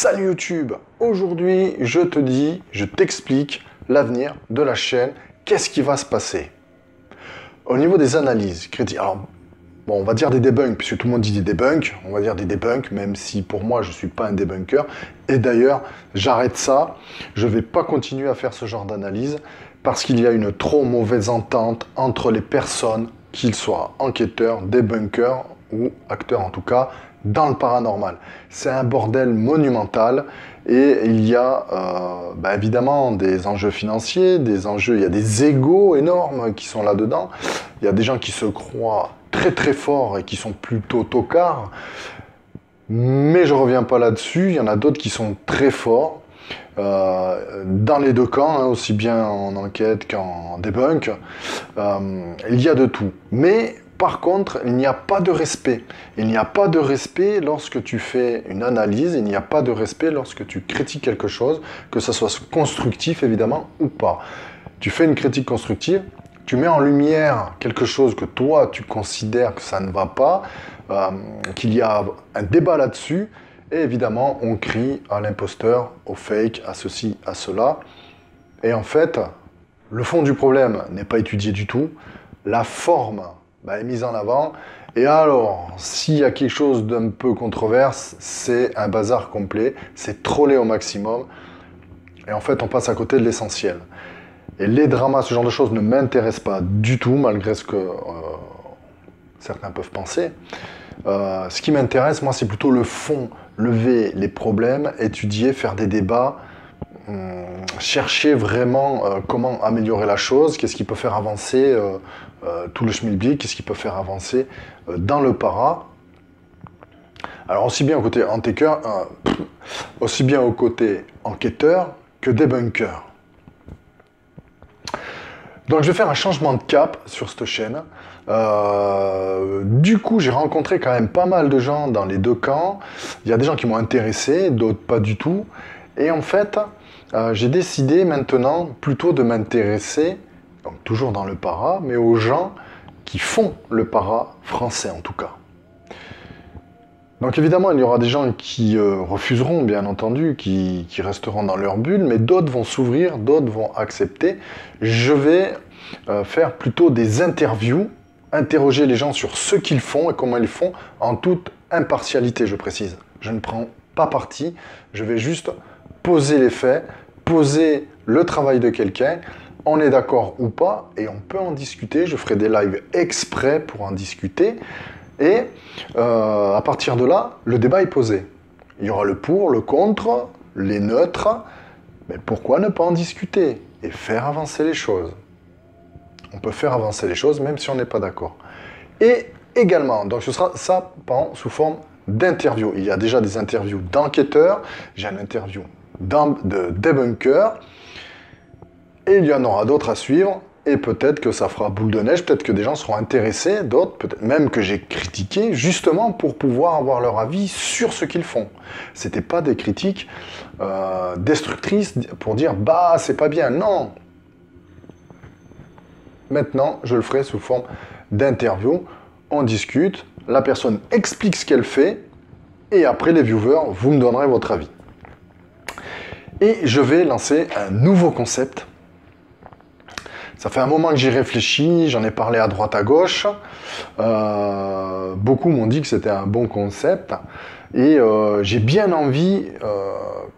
Salut YouTube, aujourd'hui je t'explique l'avenir de la chaîne, qu'est-ce qui va se passer. Au niveau des analyses critiques, alors bon, on va dire des debunks, puisque tout le monde dit des debunks, on va dire des debunks, même si pour moi je ne suis pas un debunker, et d'ailleurs j'arrête ça, je ne vais pas continuer à faire ce genre d'analyse, parce qu'il y a une trop mauvaise entente entre les personnes, qu'ils soient enquêteurs, debunkers, ou acteurs en tout cas, dans le paranormal. C'est un bordel monumental et il y a évidemment des enjeux financiers, il y a des égos énormes qui sont là-dedans. Il y a des gens qui se croient très très forts et qui sont plutôt tocards. Mais je ne reviens pas là-dessus, il y en a d'autres qui sont très forts. Dans les deux camps, hein, aussi bien en enquête qu'en debunk, il y a de tout. Mais par contre, il n'y a pas de respect. Il n'y a pas de respect lorsque tu fais une analyse, il n'y a pas de respect lorsque tu critiques quelque chose, que ce soit constructif évidemment ou pas. Tu fais une critique constructive, tu mets en lumière quelque chose que toi tu considères que ça ne va pas, qu'il y a un débat là-dessus, et évidemment on crie à l'imposteur, au fake, à ceci, à cela. Et en fait, le fond du problème n'est pas étudié du tout, la forme est mise en avant. Et alors, s'il y a quelque chose d'un peu controverse, c'est un bazar complet, c'est troller au maximum. Et en fait, on passe à côté de l'essentiel. Et les dramas, ce genre de choses ne m'intéressent pas du tout, malgré ce que certains peuvent penser. Ce qui m'intéresse, moi, c'est plutôt le fond, lever les problèmes, étudier, faire des débats, chercher vraiment comment améliorer la chose, qu'est-ce qui peut faire avancer tout le schmilblick, qu'est-ce qui peut faire avancer dans le para. Alors aussi bien au côté enquêteur que debunker. Donc je vais faire un changement de cap sur cette chaîne. Du coup, j'ai rencontré quand même pas mal de gens dans les deux camps. Il y a des gens qui m'ont intéressé, d'autres pas du tout. Et en fait, j'ai décidé maintenant plutôt de m'intéresser, donc toujours dans le para, mais aux gens qui font le para français en tout cas. Donc évidemment, il y aura des gens qui refuseront, bien entendu, qui resteront dans leur bulle, mais d'autres vont s'ouvrir, d'autres vont accepter. Je vais faire plutôt des interviews, interroger les gens sur ce qu'ils font et comment ils font, en toute impartialité, je précise. Je ne prends pas parti, je vais juste poser les faits, poser le travail de quelqu'un, on est d'accord ou pas, et on peut en discuter. Je ferai des lives exprès pour en discuter. Et à partir de là, le débat est posé. Il y aura le pour, le contre, les neutres. Mais pourquoi ne pas en discuter et faire avancer les choses? On peut faire avancer les choses même si on n'est pas d'accord. Et également, donc ce sera ça sous forme d'interview. Il y a déjà des interviews d'enquêteurs, j'ai une interview de debunker, et il y en aura d'autres à suivre. Et peut-être que ça fera boule de neige, peut-être que des gens seront intéressés, d'autres, peut-être même que j'ai critiqué, justement pour pouvoir avoir leur avis sur ce qu'ils font. C'était pas des critiques destructrices pour dire « bah, c'est pas bien », non. Maintenant, je le ferai sous forme d'interview, on discute, la personne explique ce qu'elle fait, et après les viewers, vous me donnerez votre avis. Et je vais lancer un nouveau concept. Ça fait un moment que j'y réfléchis, j'en ai parlé à droite à gauche. Beaucoup m'ont dit que c'était un bon concept. Et j'ai bien envie,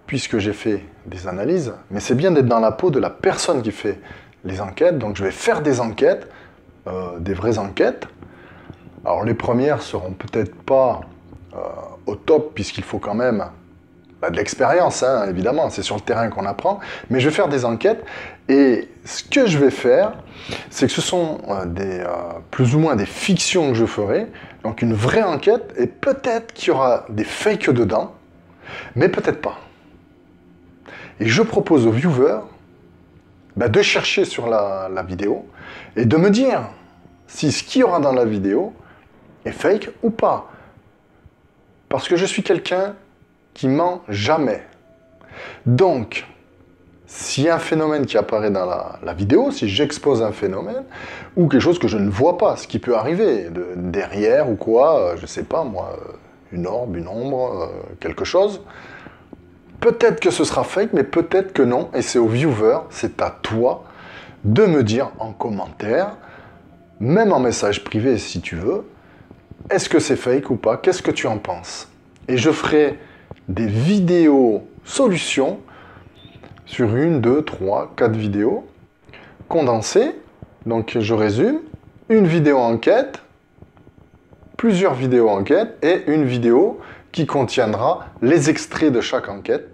puisque j'ai fait des analyses, mais c'est bien d'être dans la peau de la personne qui fait les enquêtes. Donc je vais faire des enquêtes, des vraies enquêtes. Alors les premières seront peut-être pas au top, puisqu'il faut quand même de l'expérience, hein, évidemment, c'est sur le terrain qu'on apprend, mais je vais faire des enquêtes, et ce que je vais faire, c'est que ce sont plus ou moins des fictions que je ferai, donc une vraie enquête, et peut-être qu'il y aura des fakes dedans, mais peut-être pas. Et je propose aux viewers de chercher sur la vidéo, et de me dire si ce qu'il y aura dans la vidéo est fake ou pas. Parce que je suis quelqu'un qui ment jamais. Donc, s'il y a un phénomène qui apparaît dans la vidéo, si j'expose un phénomène, ou quelque chose que je ne vois pas, ce qui peut arriver, derrière ou quoi, je sais pas moi, une orbe, une ombre, quelque chose, Peut-être que ce sera fake, mais peut-être que non. Et c'est au viewer, c'est à toi de me dire en commentaire, même en message privé si tu veux, est-ce que c'est fake ou pas? Qu'est-ce que tu en penses? Et je ferai des vidéos solutions sur 1, 2, 3, 4 vidéos condensées. Donc je résume, une vidéo enquête, plusieurs vidéos enquête et une vidéo qui contiendra les extraits de chaque enquête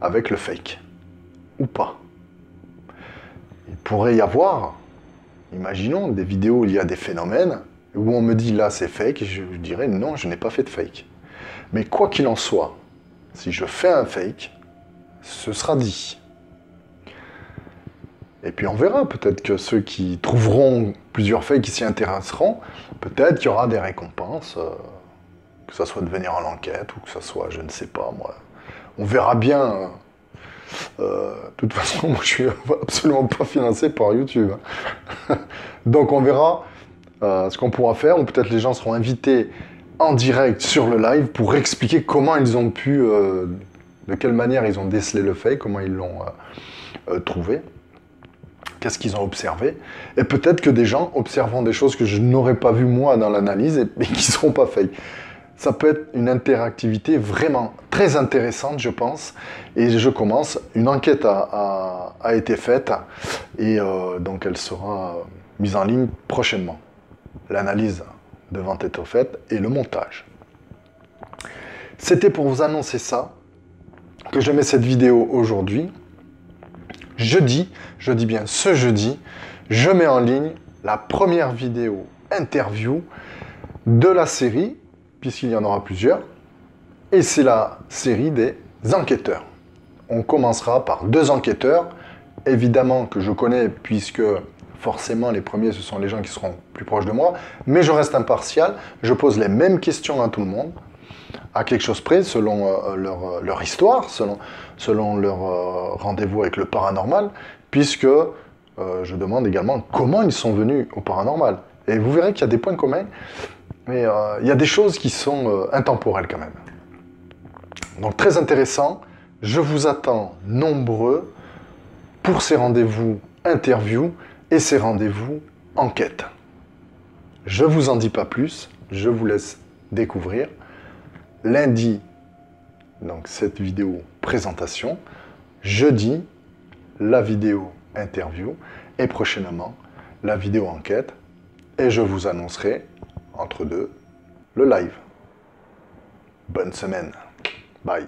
avec le fake. Ou pas. Il pourrait y avoir, imaginons, des vidéos où il y a des phénomènes où on me dit là c'est fake, et je dirais non, je n'ai pas fait de fake. Mais quoi qu'il en soit, si je fais un fake, ce sera dit. Et puis on verra, peut-être que ceux qui trouveront plusieurs fakes, qui s'y intéresseront, peut-être qu'il y aura des récompenses, que ça soit de venir à l'enquête, ou que ça soit, je ne sais pas, moi. On verra bien. De toute façon, moi je suis absolument pas financé par YouTube. Donc on verra ce qu'on pourra faire, ou peut-être les gens seront invités en direct sur le live pour expliquer comment ils ont pu, de quelle manière ils ont décelé le fake, comment ils l'ont trouvé, qu'est-ce qu'ils ont observé. Et peut-être que des gens observeront des choses que je n'aurais pas vues moi dans l'analyse et qui ne seront pas fake. Ça peut être une interactivité vraiment très intéressante, je pense. Et je commence. Une enquête a été faite et donc elle sera mise en ligne prochainement. L'analyse devant être faite et le montage. C'était pour vous annoncer ça, que je mets cette vidéo aujourd'hui. Jeudi, je dis bien ce jeudi, je mets en ligne la première vidéo interview de la série, puisqu'il y en aura plusieurs, et c'est la série des enquêteurs. On commencera par 2 enquêteurs, évidemment que je connais, puisque forcément les premiers ce sont les gens qui seront plus proches de moi, mais je reste impartial, je pose les mêmes questions à tout le monde, à quelque chose près, selon leur histoire, selon leur rendez-vous avec le paranormal, puisque je demande également comment ils sont venus au paranormal. Et vous verrez qu'il y a des points communs, mais il y a des choses qui sont intemporelles quand même. Donc très intéressant, je vous attends nombreux pour ces rendez-vous interview et ces rendez-vous enquête. Je ne vous en dis pas plus, je vous laisse découvrir. Lundi, donc cette vidéo présentation. Jeudi, la vidéo interview. Et prochainement, la vidéo enquête. Et je vous annoncerai, entre deux, le live. Bonne semaine. Bye.